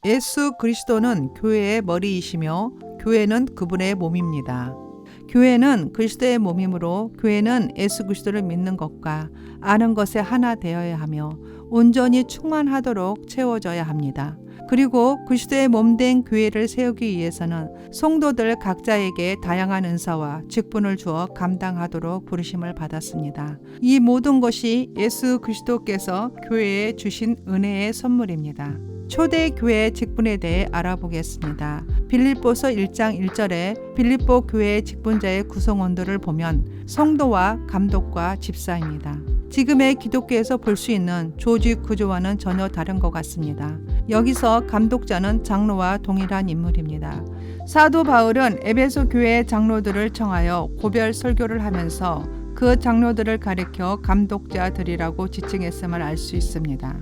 예수 그리스도는 교회의 머리이시며 교회는 그분의 몸입니다. 교회는 그리스도의 몸이므로 교회는 예수 그리스도를 믿는 것과 아는 것에 하나 되어야 하며 온전히 충만하도록 채워져야 합니다. 그리고 그리스도의 몸된 교회를 세우기 위해서는 성도들 각자에게 다양한 은사와 직분을 주어 감당하도록 부르심을 받았습니다. 이 모든 것이 예수 그리스도께서 교회에 주신 은혜의 선물입니다. 초대 교회의 직분에 대해 알아보겠습니다. 빌립보서 1장 1절에 빌립보 교회의 직분자의 구성원들을 보면 성도와 감독과 집사입니다. 지금의 기독교에서 볼 수 있는 조직 구조와는 전혀 다른 것 같습니다. 여기서 감독자는 장로와 동일한 인물입니다. 사도 바울은 에베소 교회의 장로들을 청하여 고별 설교를 하면서 그 장로들을 가리켜 감독자들이라고 지칭했음을 알 수 있습니다.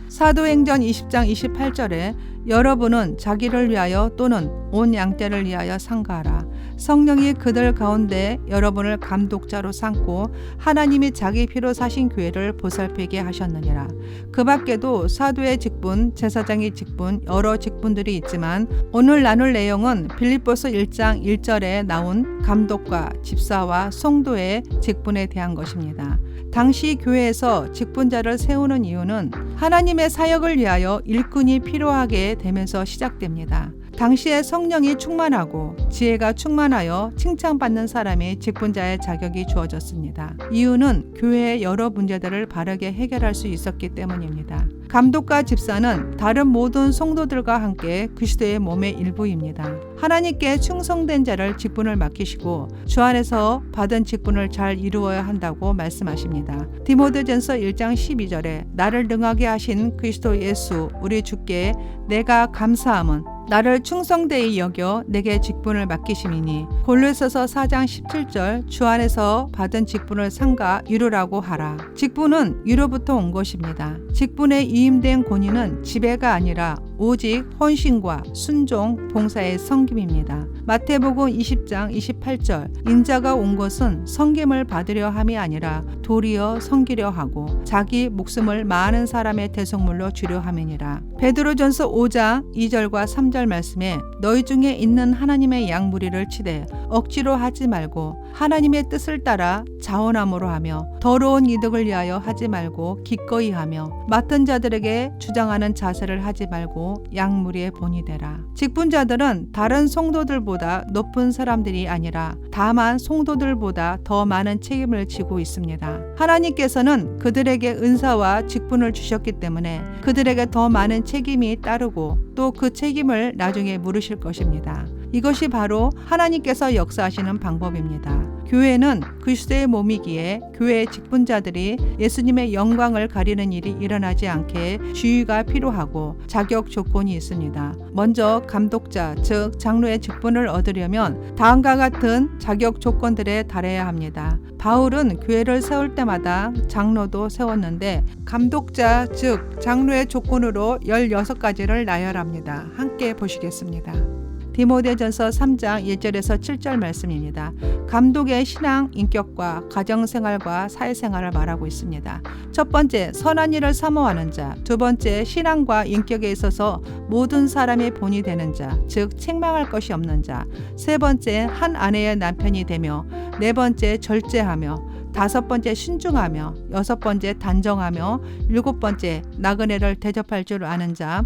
사도행전 20장 28절에 여러분은 자기를 위하여 또는 온 양떼를 위하여 상가하라. 성령이 그들 가운데 여러분을 감독자로 삼고 하나님이 자기 피로 사신 교회를 보살피게 하셨느니라. 그 밖에도 사도의 직분, 제사장의 직분, 여러 직분들이 있지만 오늘 나눌 내용은 빌립보서 1장 1절에 나온 감독과 집사와 성도의 직분에 대한 것입니다. 당시 교회에서 직분자를 세우는 이유는 하나님의 사역을 위하여 일꾼이 필요하게 되면서 시작됩니다. 당시에 성령이 충만하고 지혜가 충만하여 칭찬받는 사람이 직분자의 자격이 주어졌습니다. 이유는 교회의 여러 문제들을 바르게 해결할 수 있었기 때문입니다. 감독과 집사는 다른 모든 성도들과 함께 그리스도의 몸의 일부입니다. 하나님께 충성된 자를 직분을 맡기시고 주 안에서 받은 직분을 잘 이루어야 한다고 말씀하십니다. 디모데전서 1장 12절에 나를 능하게 하신 그리스도 예수 우리 주께 내가 감사함은 나를 충성되이 여겨 내게 직분을 맡기심이니 골로새서 4장 17절 주 안에서 받은 직분을 삼가 이루라고 하라. 직분은 위로부터 온 것입니다. 직분에 위임된 권위는 지배가 아니라 오직 헌신과 순종, 봉사의 섬김입니다. 마태복음 20장 28절 인자가 온 것은 섬김을 받으려 함이 아니라 도리어 섬기려 하고 자기 목숨을 많은 사람의 대속물로 주려 함이니라. 베드로전서 5장 2절과 3절 말씀에 너희 중에 있는 하나님의 양 무리를 치되 억지로 하지 말고 하나님의 뜻을 따라 자원함으로 하며 더러운 이득을 위하여 하지 말고 기꺼이 하며 맡은 자들에게 주장하는 자세를 하지 말고 양 무리의 본이 되라. 직분자들은 다른 성도들보다 높은 사람들이 아니라 다만 성도들보다 더 많은 책임을 지고 있습니다. 하나님께서는 그들에게 은사와 직분을 주셨기 때문에 그들에게 더 많은 책임이 따르고 또 그 책임을 나중에 물으실 것입니다. 이것이 바로 하나님께서 역사하시는 방법입니다. 교회는 그리스도의 몸이기에 교회의 직분자들이 예수님의 영광을 가리는 일이 일어나지 않게 주의가 필요하고 자격 조건이 있습니다. 먼저 감독자, 즉 장로의 직분을 얻으려면 다음과 같은 자격 조건들에 달해야 합니다. 바울은 교회를 세울 때마다 장로도 세웠는데 감독자, 즉 장로의 조건으로 16가지를 나열합니다. 함께 보시겠습니다. 디모데전서 3장 1절에서 7절 말씀입니다. 감독의 신앙, 인격과 가정생활과 사회생활을 말하고 있습니다. 첫 번째, 선한 일을 사모하는 자. 두 번째, 신앙과 인격에 있어서 모든 사람의 본이 되는 자, 즉 책망할 것이 없는 자. 세 번째, 한 아내의 남편이 되며 네 번째, 절제하며 다섯 번째, 신중하며 여섯 번째, 단정하며 일곱 번째, 나그네를 대접할 줄 아는 자.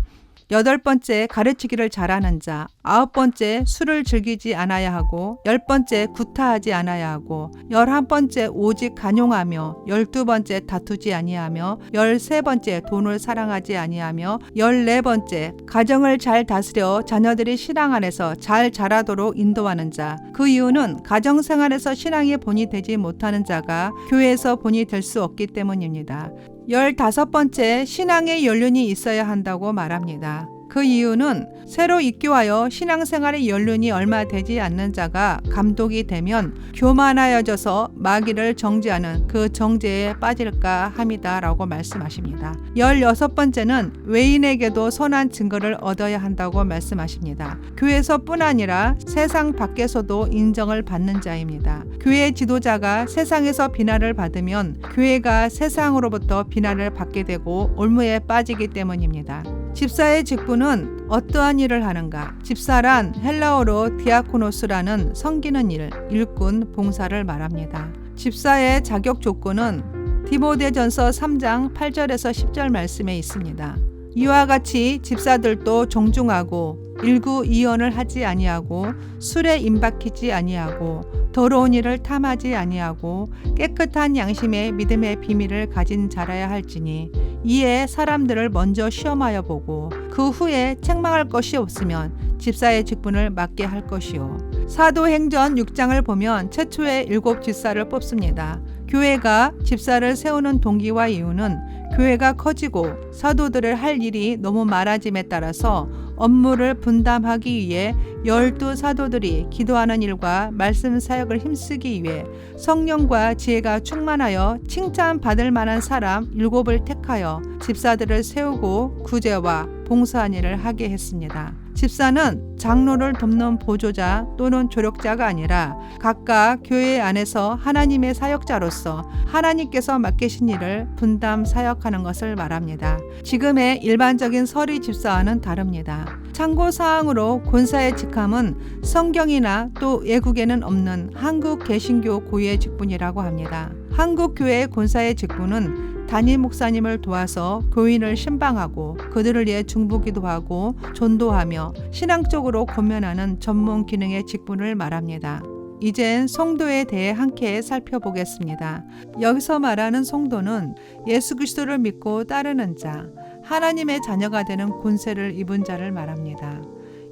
여덟 번째, 가르치기를 잘하는 자. 아홉 번째, 술을 즐기지 않아야 하고 열 번째, 구타하지 않아야 하고 11번째, 오직 간용하며 12번째, 다투지 아니하며 13번째, 돈을 사랑하지 아니하며 14번째, 가정을 잘 다스려 자녀들이 신앙 안에서 잘 자라도록 인도하는 자. 그 이유는 가정생활에서 신앙의 본이 되지 못하는 자가 교회에서 본이 될 수 없기 때문입니다. 15번째, 신앙의 연륜이 있어야 한다고 말합니다. 그 이유는 새로 입교하여 신앙생활의 연륜이 얼마 되지 않는 자가 감독이 되면 교만하여져서 마귀를 정죄하는 그 정죄에 빠질까 함이다 라고 말씀하십니다. 16번째는 외인에게도 선한 증거를 얻어야 한다고 말씀하십니다. 교회에서뿐 아니라 세상 밖에서도 인정을 받는 자입니다. 교회 지도자가 세상에서 비난을 받으면 교회가 세상으로부터 비난을 받게 되고 올무에 빠지기 때문입니다. 집사의 직분은 어떠한 일을 하는가? 집사란 헬라어로 디아코노스라는 섬기는 일, 일꾼, 봉사를 말합니다. 집사의 자격 조건은 디모데전서 3장 8절에서 10절 말씀에 있습니다. 이와 같이 집사들도 정중하고 일구이언을 하지 아니하고 술에 임박히지 아니하고 더러운 일을 탐하지 아니하고 깨끗한 양심의 믿음의 비밀을 가진 자라야 할지니 이에 사람들을 먼저 시험하여 보고 그 후에 책망할 것이 없으면 집사의 직분을 맡게 할 것이요. 사도행전 6장을 보면 최초의 7 집사를 뽑습니다. 교회가 집사를 세우는 동기와 이유는 교회가 커지고 사도들을 할 일이 너무 많아짐에 따라서 업무를 분담하기 위해 12 사도들이 기도하는 일과 말씀 사역을 힘쓰기 위해 성령과 지혜가 충만하여 칭찬받을 만한 사람 7을 택하여 집사들을 세우고 구제와 봉사한 일을 하게 했습니다. 집사는 장로를 돕는 보조자 또는 조력자가 아니라 각각 교회 안에서 하나님의 사역자로서 하나님께서 맡기신 일을 분담 사역하는 것을 말합니다. 지금의 일반적인 서리 집사와는 다릅니다. 참고사항으로 권사의 직함은 성경이나 또 외국에는 없는 한국 개신교 고유의 직분이라고 합니다. 한국 교회 권사의 직분은 담임 목사님을 도와서 교인을 신방하고 그들을 위해 중보기도하고 전도하며 신앙적으로 권면하는 전문 기능의 직분을 말합니다. 이젠 성도에 대해 함께 살펴보겠습니다. 여기서 말하는 성도는 예수 그리스도를 믿고 따르는 자, 하나님의 자녀가 되는 권세를 입은 자를 말합니다.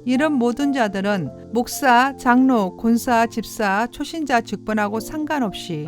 이런 모든 자들은 목사, 장로, 권사, 집사, 초신자 직분하고 상관없이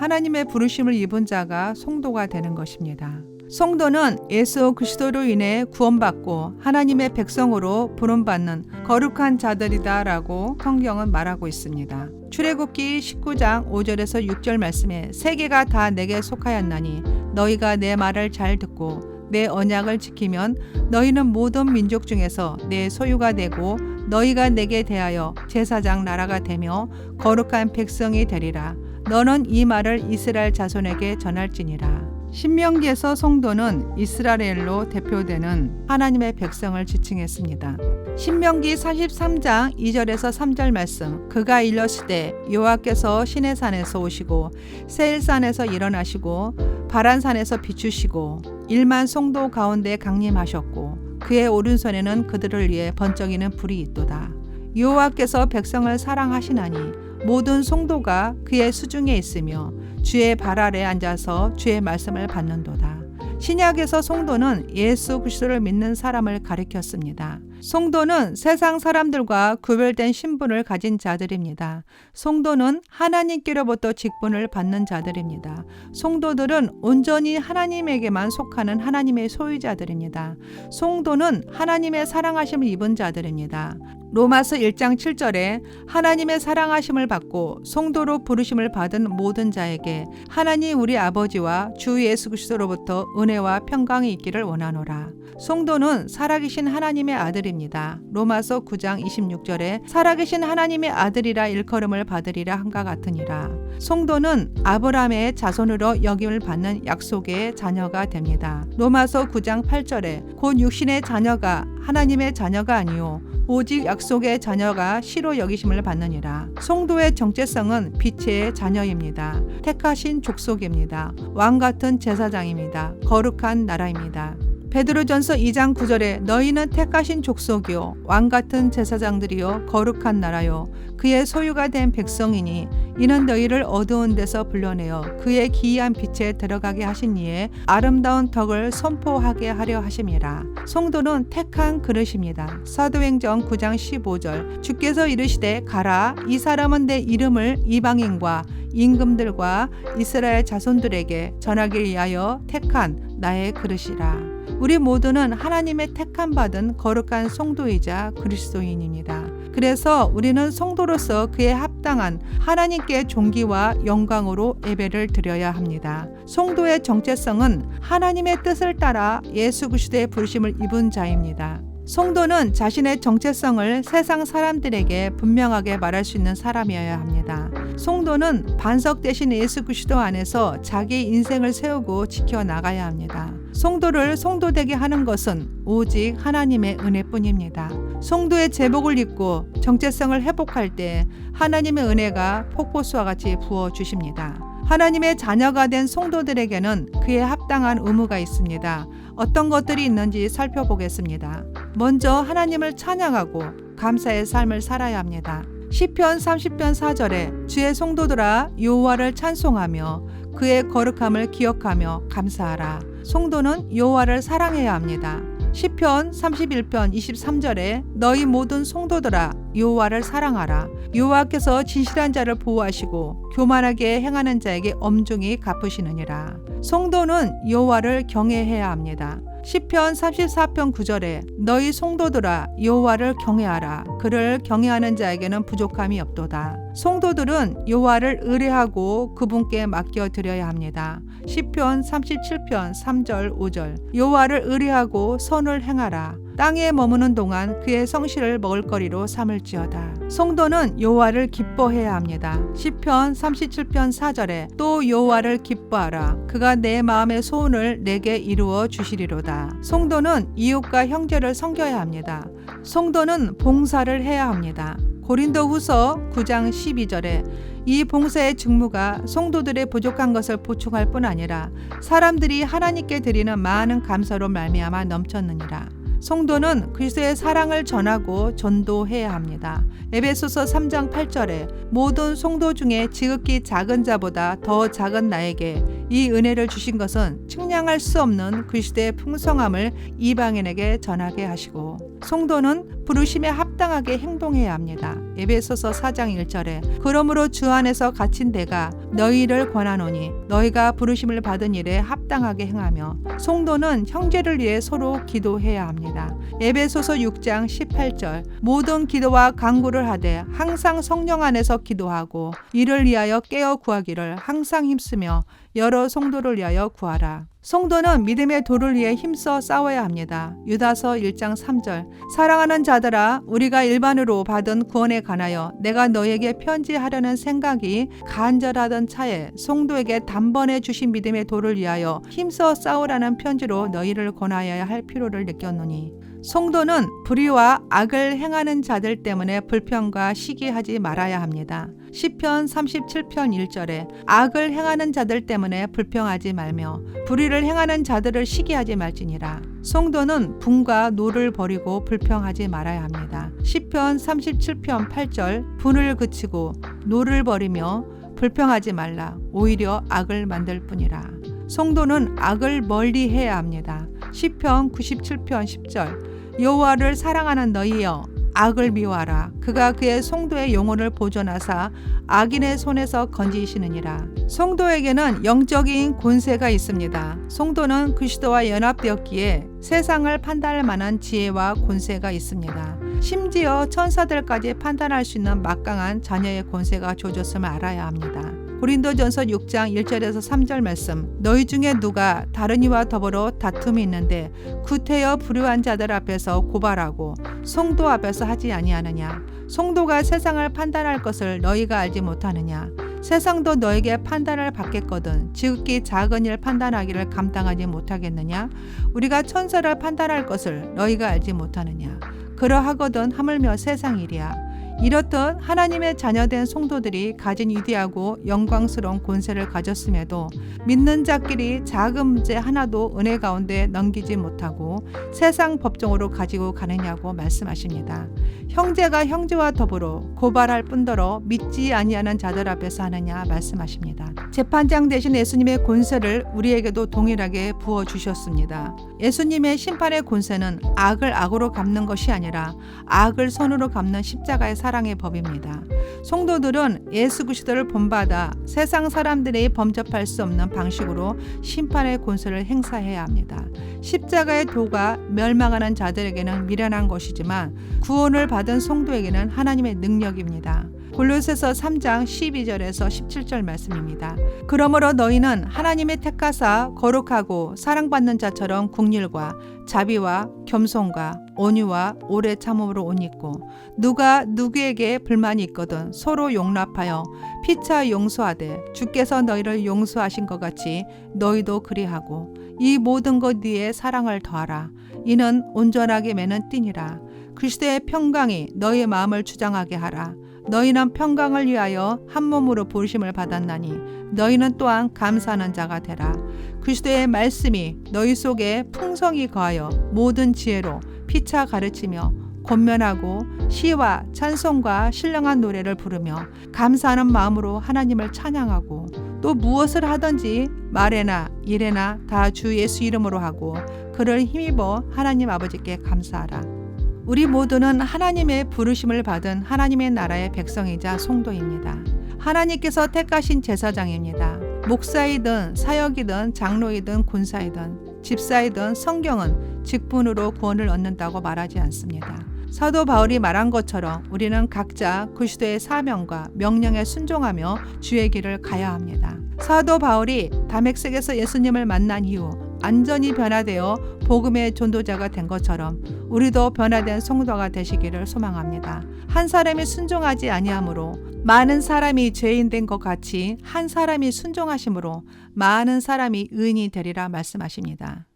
하나님의 부르심을 입은 자가 성도가 되는 것입니다. 성도는 예수 그리스도로 인해 구원받고 하나님의 백성으로 부름받는 거룩한 자들이다라고 성경은 말하고 있습니다. 출애굽기 19장 5절에서 6절 말씀에 세계가 다 내게 속하였나니 너희가 내 말을 잘 듣고 내 언약을 지키면 너희는 모든 민족 중에서 내 소유가 되고 너희가 내게 대하여 제사장 나라가 되며 거룩한 백성이 되리라. 너는 이 말을 이스라엘 자손에게 전할지니라. 신명기에서 성도는 이스라엘로 대표되는 하나님의 백성을 지칭했습니다. 신명기 43장 2절에서 3절 말씀. 그가 일러시되 여호와께서 시내산에서 오시고 세일산에서 일어나시고 바란산에서 비추시고 1만 성도 가운데 강림하셨고 그의 오른손에는 그들을 위해 번쩍이는 불이 있도다. 여호와께서 백성을 사랑하시나니 모든 성도가 그의 수중에 있으며 주의 발 아래 앉아서 주의 말씀을 받는도다. 신약에서 성도는 예수 그리스도를 믿는 사람을 가리켰습니다. 성도는 세상 사람들과 구별된 신분을 가진 자들입니다. 성도는 하나님께로부터 직분을 받는 자들입니다. 성도들은 온전히 하나님에게만 속하는 하나님의 소유자들입니다. 성도는 하나님의 사랑하심을 입은 자들입니다. 로마서 1장 7절에 하나님의 사랑하심을 받고 성도로 부르심을 받은 모든 자에게 하나님 우리 아버지와 주 예수 그리스도로부터 은혜와 평강이 있기를 원하노라. 성도는 살아계신 하나님의 아들입니다. 로마서 9장 26절에 살아계신 하나님의 아들이라 일컬음을 받으리라 한과 같으니라. 성도는 아브라함의 자손으로 여김을 받는 약속의 자녀가 됩니다. 로마서 9장 8절에 곧 육신의 자녀가 하나님의 자녀가 아니요 오직 약속의 자녀가 시로 여기심을 받느니라. 성도의 정체성은 빛의 자녀입니다. 택하신 족속입니다. 왕같은 제사장입니다. 거룩한 나라입니다. 베드로전서 2장 9절에 너희는 택하신 족속이요 왕같은 제사장들이요 거룩한 나라요 그의 소유가 된 백성이니 이는 너희를 어두운 데서 불러내어 그의 기이한 빛에 들어가게 하신 이에 아름다운 덕을 선포하게 하려 하심이라. 성도는 택한 그릇입니다. 사도행전 9장 15절 주께서 이르시되 가라 이 사람은 내 이름을 이방인과 임금들과 이스라엘 자손들에게 전하기 위하여 택한 나의 그릇이라. 우리 모두는 하나님의 택함 받은 거룩한 성도이자 그리스도인입니다. 그래서 우리는 성도로서 그에 합당한 하나님께 존귀와 영광으로 예배를 드려야 합니다. 성도의 정체성은 하나님의 뜻을 따라 예수 그리스도의 부르심을 입은 자입니다. 성도는 자신의 정체성을 세상 사람들에게 분명하게 말할 수 있는 사람이어야 합니다. 성도는 반석 대신 예수 그리스도 안에서 자기 인생을 세우고 지켜나가야 합니다. 성도를 성도되게 하는 것은 오직 하나님의 은혜뿐입니다. 성도의 제복을 입고 정체성을 회복할 때 하나님의 은혜가 폭포수와 같이 부어주십니다. 하나님의 자녀가 된 성도들에게는 그에 합당한 의무가 있습니다. 어떤 것들이 있는지 살펴보겠습니다. 먼저 하나님을 찬양하고 감사의 삶을 살아야 합니다. 시편 30편 4절에 주의 성도들아 여호와를 찬송하며 그의 거룩함을 기억하며 감사하라. 성도는 여호와를 사랑해야 합니다. 시편 31편 23절에 너희 모든 성도들아 여호와를 사랑하라. 여호와께서 진실한 자를 보호하시고 교만하게 행하는 자에게 엄중히 갚으시느니라. 성도는 여호와를 경외해야 합니다. 시편 34편 9절에 너희 성도들아 여호와를 경외하라. 그를 경외하는 자에게는 부족함이 없도다. 성도들은 여호와를 의뢰하고 그분께 맡겨 드려야 합니다. 시편 37편 3절 5절 여호와를 의뢰하고 선을 행하라. 땅에 머무는 동안 그의 성실을 먹을거리로 삼을지어다. 성도는 여호와를 기뻐해야 합니다. 시편 37편 4절에 또 여호와를 기뻐하라. 그가 내 마음의 소원을 내게 이루어 주시리로다. 성도는 이웃과 형제를 섬겨야 합니다. 성도는 봉사를 해야 합니다. 고린도후서 9장 12절에 이 봉사의 직무가 성도들의 부족한 것을 보충할 뿐 아니라 사람들이 하나님께 드리는 많은 감사로 말미암아 넘쳤느니라. 성도는 그리스도의 사랑을 전하고 전도해야 합니다. 에베소서 3장 8절에 모든 성도 중에 지극히 작은 자보다 더 작은 나에게 이 은혜를 주신 것은 측량할 수 없는 그리스도의 풍성함을 이방인에게 전하게 하시고 성도는 부르심에 합당하게 행동해야 합니다. 에베소서 4장 1절에 그러므로 주 안에서 갇힌 내가 너희를 권하노니 너희가 부르심을 받은 일에 합당하게 행하며 성도는 형제를 위해 서로 기도해야 합니다. 에베소서 6장 18절 모든 기도와 간구를 하되 항상 성령 안에서 기도하고 이를 위하여 깨어 구하기를 항상 힘쓰며 여러 성도를 위하여 구하라. 성도는 믿음의 도를 위해 힘써 싸워야 합니다. 유다서 1장 3절 사랑하는 자들아 우리가 일반으로 받은 구원에 관하여 내가 너에게 편지하려는 생각이 간절하던 차에 성도에게 단번에 주신 믿음의 도를 위하여 힘써 싸우라는 편지로 너희를 권하여야 할 필요를 느꼈노니 성도는 불의와 악을 행하는 자들 때문에 불평과 시기하지 말아야 합니다. 시편 37편 1절에 악을 행하는 자들 때문에 불평하지 말며 불의를 행하는 자들을 시기하지 말지니라. 성도는 분과 노를 버리고 불평하지 말아야 합니다. 시편 37편 8절 분을 그치고 노를 버리며 불평하지 말라. 오히려 악을 만들 뿐이라. 성도는 악을 멀리해야 합니다. 시편 97편 10절 여호와를 사랑하는 너희여 악을 미워하라. 그가 그의 성도의 영혼을 보존하사 악인의 손에서 건지시느니라. 성도에게는 영적인 권세가 있습니다. 성도는 그리스도와 연합되었기에 세상을 판단할 만한 지혜와 권세가 있습니다. 심지어 천사들까지 판단할 수 있는 막강한 자녀의 권세가 주어졌음을 알아야 합니다. 고린도전서 6장 1절에서 3절 말씀 너희 중에 누가 다른 이와 더불어 다툼이 있는데 구태여 불의한 자들 앞에서 고발하고 성도 앞에서 하지 아니하느냐. 성도가 세상을 판단할 것을 너희가 알지 못하느냐. 세상도 너에게 판단을 받겠거든 지극히 작은 일 판단하기를 감당하지 못하겠느냐. 우리가 천사를 판단할 것을 너희가 알지 못하느냐. 그러하거든 하물며 세상 일이야. 이렇듯 하나님의 자녀된 성도들이 가진 위대하고 영광스러운 권세를 가졌음에도 믿는 자끼리 작은 문제 하나도 은혜 가운데 넘기지 못하고 세상 법정으로 가지고 가느냐고 말씀하십니다. 형제가 형제와 더불어 고발할 뿐더러 믿지 아니하는 자들 앞에서 하느냐 말씀하십니다. 재판장 되신 예수님의 권세를 우리에게도 동일하게 부어주셨습니다. 예수님의 심판의 권세는 악을 악으로 갚는 것이 아니라 악을 선으로 갚는 십자가의 사랑의 법입니다. 성도들은 예수 그리스도를 본받아 세상 사람들이 범접할 수 없는 방식으로 심판의 권세를 행사해야 합니다. 십자가의 도가 멸망하는 자들에게는 미련한 것이지만 구원을 받은 성도에게는 하나님의 능력입니다. 골로새서 3장 12절에서 17절 말씀입니다. 그러므로 너희는 하나님의 택하사 거룩하고 사랑받는 자처럼 긍휼과 자비와 겸손과 온유와 오래 참음으로 옷 입고 누가 누구에게 불만이 있거든 서로 용납하여 피차 용서하되 주께서 너희를 용서하신 것 같이 너희도 그리하고 이 모든 것 위에 사랑을 더하라. 이는 온전하게 매는 띠니라. 그리스도의 평강이 너희 마음을 주장하게 하라. 너희는 평강을 위하여 한 몸으로 부르심을 받았나니 너희는 또한 감사하는 자가 되라. 그리스도의 말씀이 너희 속에 풍성히 거하여 모든 지혜로 피차 가르치며 권면하고 시와 찬송과 신령한 노래를 부르며 감사하는 마음으로 하나님을 찬양하고 또 무엇을 하든지 말에나 일에나 다 주 예수 이름으로 하고 그를 힘입어 하나님 아버지께 감사하라. 우리 모두는 하나님의 부르심을 받은 하나님의 나라의 백성이자 성도입니다. 하나님께서 택하신 제사장입니다. 목사이든 사역이든 장로이든 군사이든 집사이든 성경은 직분으로 구원을 얻는다고 말하지 않습니다. 사도 바울이 말한 것처럼 우리는 각자 그리스도의 사명과 명령에 순종하며 주의 길을 가야 합니다. 사도 바울이 다메섹에서 예수님을 만난 이후 완전히 변화되어 복음의 전도자가 된 것처럼 우리도 변화된 성도가 되시기를 소망합니다. 한 사람이 순종하지 아니하므로 많은 사람이 죄인 된 것 같이 한 사람이 순종하심으로 많은 사람이 의인이 되리라 말씀하십니다.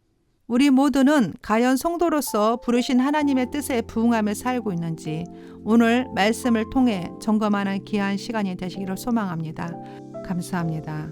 우리 모두는 과연 성도로서 부르신 하나님의 뜻에 부응하며 살고 있는지 오늘 말씀을 통해 점검하는 귀한 시간이 되시기를 소망합니다. 감사합니다.